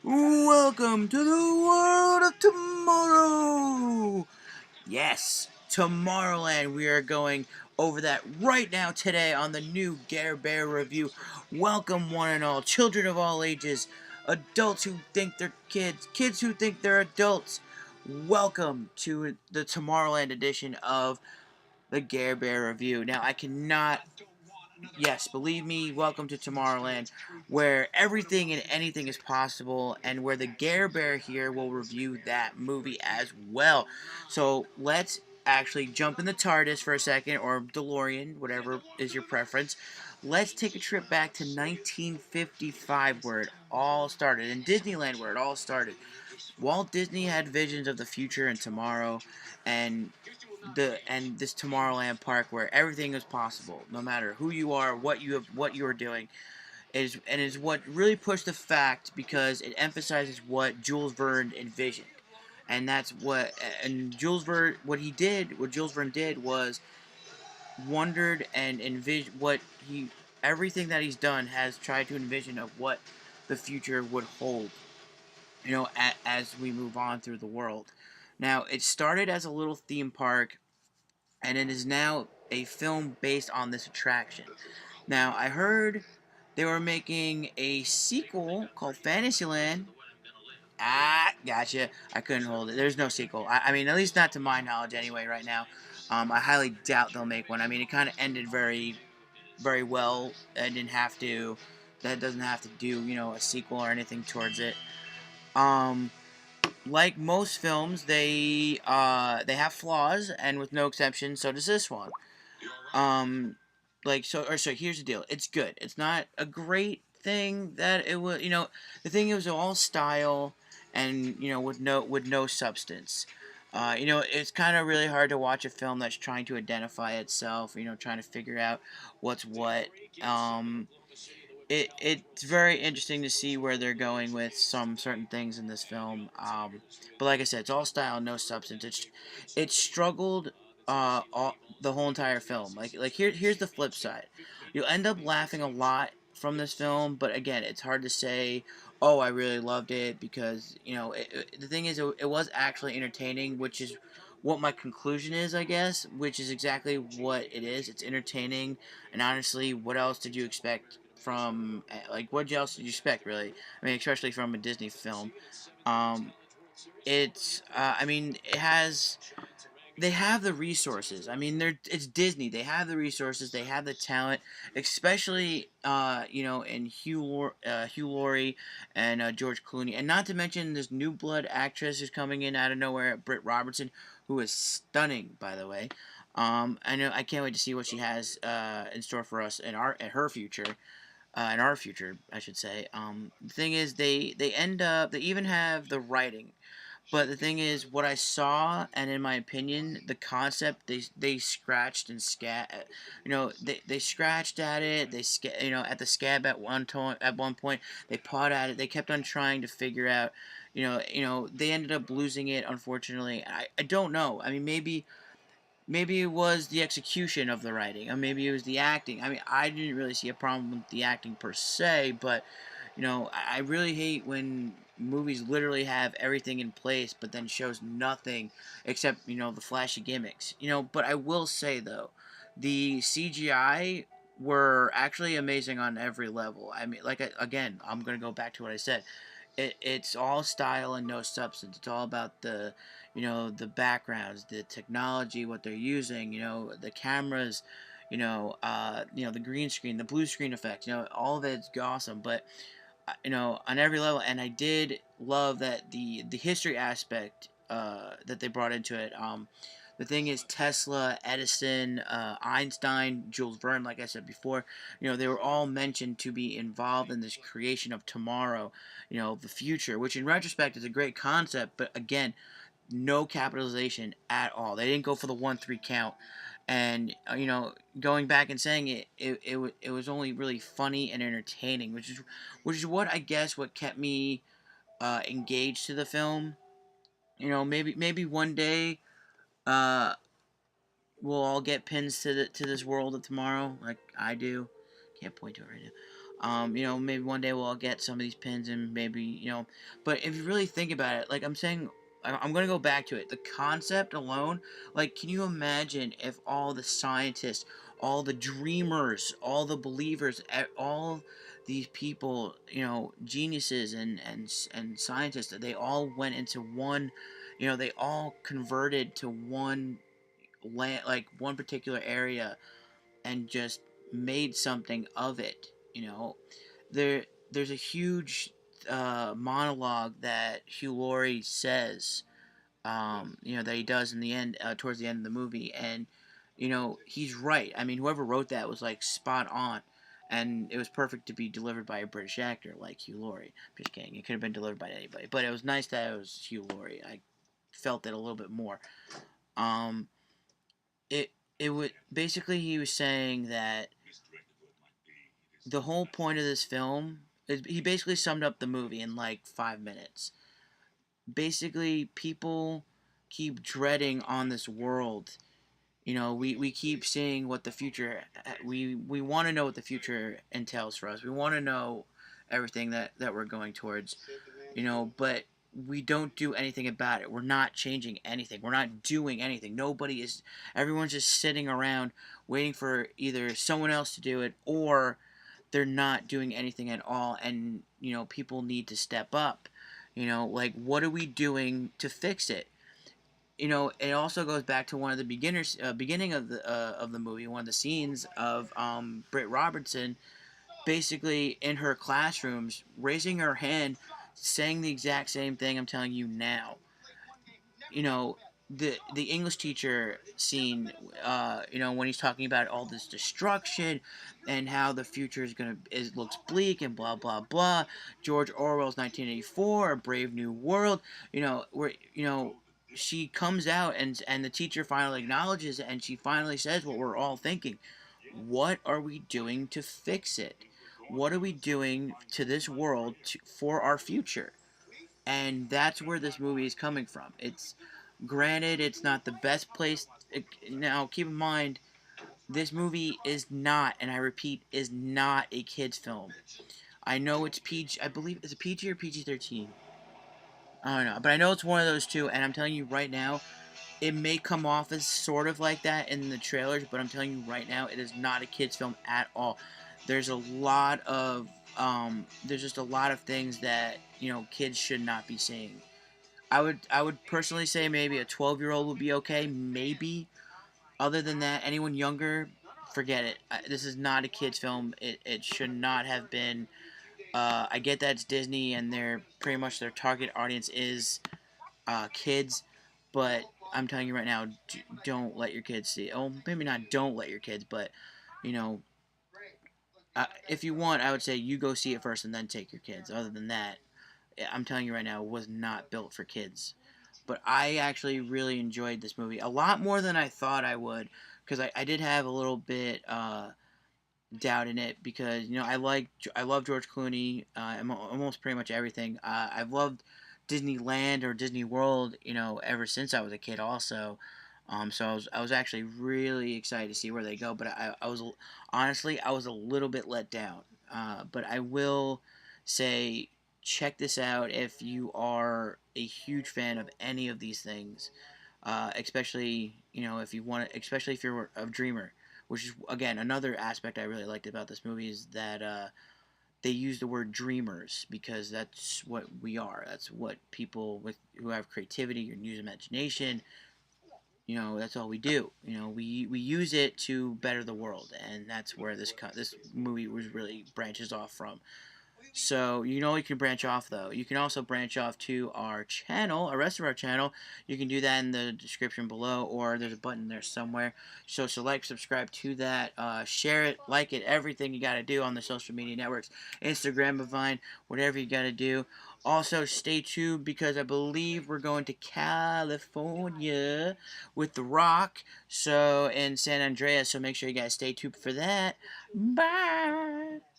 Welcome to the world of tomorrow! Yes, Tomorrowland. We are going over that right now today on the new Gare Bear review. Welcome, one and all, children of all ages, adults who think they're kids, kids who think they're adults. Welcome to the Tomorrowland edition of the Gare Bear review. Now, I cannot. Yes, believe me, welcome to Tomorrowland, where everything and anything is possible, and where the Gare Bear here will review that movie as well. So let's actually jump in the TARDIS for a second, or DeLorean, whatever is your preference. Let's take a trip back to 1955, where it all started, in Disneyland, where it all started. Walt Disney had visions of the future and tomorrow, and this Tomorrowland park where everything is possible, no matter who you are, what you are doing, is what really pushed the fact because it emphasizes what Jules Verne envisioned, and that's what and Jules Verne what Jules Verne did was wondered and envisioned what he everything that he's done has tried to envision of what the future would hold, as we move on through the world. Now, it started as a little theme park, and it is now a film based on this attraction. Now, I heard they were making a sequel called Fantasyland. Ah, gotcha. I couldn't hold it. There's no sequel. I mean, at least not to my knowledge, anyway. Right now, I highly doubt they'll make one. I mean, it kind of ended very, very well. I didn't have to. That doesn't have to do, a sequel or anything towards it. Um, like most films, they have flaws, and with no exception, so does this one. Um, so here's the deal. It's good. It's not a great thing that it was. The thing it was all style, and with no substance. It's kind of really hard to watch a film that's trying to identify itself. Trying to figure out what's what. Um, it's very interesting to see where they're going with some certain things in this film. But like I said, it's all style, no substance. It struggled the whole entire film. Here's the flip side. You'll end up laughing a lot from this film, but again, it's hard to say. Oh, I really loved it because the thing is, it was actually entertaining, which is what my conclusion is, I guess. Which is exactly what it is. It's entertaining, and honestly, what else did you expect from what else did you expect, really? I mean, especially from a Disney film. Um, I mean, they have the resources. I mean, it's Disney. They have the resources. They have the talent, especially in Hugh Laurie and George Clooney, and not to mention this new blood actress who's coming in out of nowhere, Britt Robertson, who is stunning, by the way. I can't wait to see what she has in store for us in her future. In our future, I should say. The thing is, they even have the writing, but the thing is, what I saw, and in my opinion, the concept they scratched and they scratched at it. At the scab at one point they pawed at it. They kept on trying to figure out. They ended up losing it, unfortunately. I don't know. I mean, maybe it was the execution of the writing, or maybe it was the acting. I mean, I didn't really see a problem with the acting per se, but I really hate when movies literally have everything in place, but then shows nothing except the flashy gimmicks. But I will say though, the CGI were actually amazing on every level. I mean, again, I'm gonna go back to what I said. It's all style and no substance. It's all about the backgrounds, the technology, what they're using, the cameras, the green screen, the blue screen effect, all of it's awesome. But on every level, and I did love that the history aspect that they brought into it. The thing is, Tesla, Edison, Einstein, Jules Verne, like I said before, they were all mentioned to be involved in this creation of tomorrow, the future, which in retrospect is a great concept, but again, no capitalization at all. They didn't go for the 1-3 count. And going back and saying it was only really funny and entertaining, which is what I guess what kept me engaged to the film. Maybe one day uh, we'll all get pins to this world of tomorrow, like I do. Can't point to it right Maybe one day we'll all get some of these pins and maybe, but if you really think about it, like I'm saying, I'm going to go back to it. The concept alone, like, can you imagine if all the scientists, all the dreamers, all the believers, all these people, geniuses and scientists, that they all went into one, they all converted to one land, like one particular area, and just made something of it. There's a huge monologue that Hugh Laurie says, that he does in the end, towards the end of the movie, and he's right. I mean, whoever wrote that was like spot on, and it was perfect to be delivered by a British actor like Hugh Laurie. Just kidding, it could have been delivered by anybody, but it was nice that it was Hugh Laurie. I felt it a little bit more. Um, it it would basically, he was saying that the whole point of this film is, he basically summed up the movie in like 5 minutes. Basically, people keep dreading on this world. We keep seeing what the future, we want to know what the future entails for us. We want to know everything that we're going towards, but we don't do anything about it. We're not changing anything. We're not doing anything. Everyone's just sitting around waiting for either someone else to do it, or they're not doing anything at all. And people need to step up. Like, what are we doing to fix it? It also goes back to one of the beginning of the movie, one of the scenes of Britt Robertson, basically in her classrooms, raising her hand, saying the exact same thing I'm telling you now. you know the English teacher scene, when he's talking about all this destruction and how the future looks bleak and blah blah blah. George Orwell's 1984, A Brave New World. Where she comes out, and the teacher finally acknowledges it, and she finally says what we're all thinking. What are we doing to fix it? What are we doing to this world for our future? And that's where this movie is coming from. It's granted, it's not the best place. Now, keep in mind, this movie is not, and I repeat, is not a kids' film. I know it's PG. I believe it's a PG or PG-13. I don't know, but I know it's one of those two. And I'm telling you right now, it may come off as sort of like that in the trailers, but I'm telling you right now, it is not a kids' film at all. There's a lot of there's just a lot of things that kids should not be seeing. I would personally say maybe a 12-year-old would be okay, maybe. Other than that, anyone younger, forget it. This is not a kids' film. It should not have been. I get that it's Disney and they're pretty much their target audience is kids, but I'm telling you right now, don't let your kids see it. Oh, maybe not don't let your kids, but you know, if you want, I would say you go see it first and then take your kids. Other than that, I'm telling you right now, it was not built for kids. But I actually really enjoyed this movie a lot more than I thought I would, because I did have a little bit doubt in it, because I love George Clooney. Almost pretty much everything. I've loved Disneyland or Disney World, ever since I was a kid. Also, so I was actually really excited to see where they go. But I was honestly, I was a little bit let down. But I will say, check this out if you are a huge fan of any of these things. Especially if you want, especially if you're a dreamer, which is again another aspect I really liked about this movie, is that they use the word dreamers, because that's what we are. That's what people who have creativity or use imagination. That's all we do. We use it to better the world, and that's where this movie was really branches off from. So you can branch off though. You can also branch off to our channel, our rest of our channel. You can do that in the description below, or there's a button there somewhere. So select subscribe to that, share it, like it, everything you got to do on the social media networks, Instagram, Vine, whatever you got to do. Also, stay tuned, because I believe we're going to California with The Rock, so in San Andreas. So make sure you guys stay tuned for that. Bye.